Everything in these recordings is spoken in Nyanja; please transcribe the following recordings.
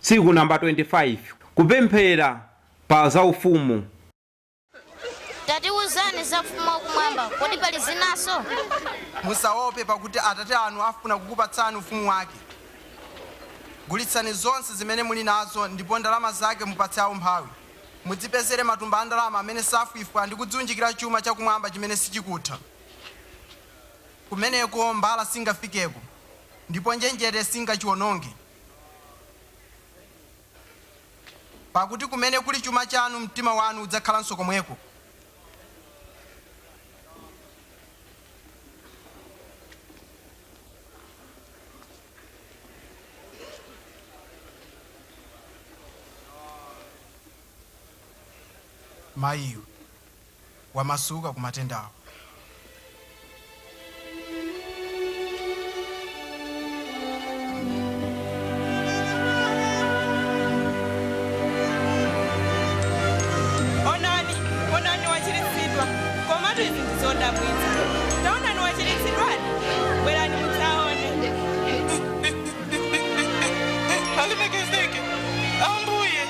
Tsiku namba 25 kupemphera pa zaufumu. Tatiwuzani za ufumu wakumwamba, kodi pali zinaso? Musaope pakuti Atate anu afuna kukupatsani ufumu wake. Gulitsani zonse zimene muli nazo ndipo ndalama zake mupatse aumphawi. Mudzipezere matumba a ndalama amene safwifwa ndi kudziunjikira chuma chakumwamba chimene sichikutha. Kumeneko mbala singafikeko ndipo njenjete singachiwononge. Pakuti kumene kuli chuma chanu mtima wanu udzakhalanso komweko. Mayiyo wamasuka ku matenda awo. Onani wachiritsidwa, komatu izi ndizodabwitsa. Taonani wachiritsidwadi, bwerani mudzaone. Alimekezeke, Ambuye.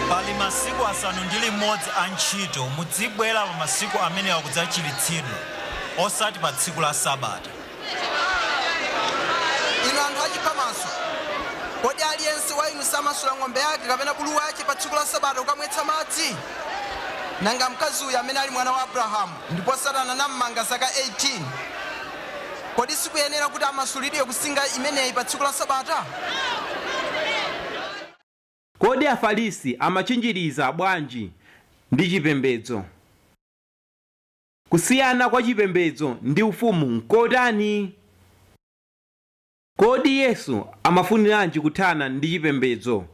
Pali masiku asanu ndi limodzi a ntchito mudzibwera pa masiku amene akudzachiritsidwa, osati pa tsiku la Sabata. Inu anthu achiphamaso, kodi aliyense wa inu samasula ng'ombe yake kapena bulu wake pa tsiku la Sabata kukamwetsa madzi? Nanga mkazi uyu amene ali mwana wa Abrahamu ndipo Satana anammanga zaka 18. Kodi sikuyenera kuti amasulidwe kusinga imeneyi pa tsiku la Sabata? Kodi Afarisi amachinjiriza bwanji ndi chipembedzo? Kusiyana kwa chipembedzo ndi ufumu n'kotani? Kodi Yesu amafuniranji kuthana ndi chipembedzo?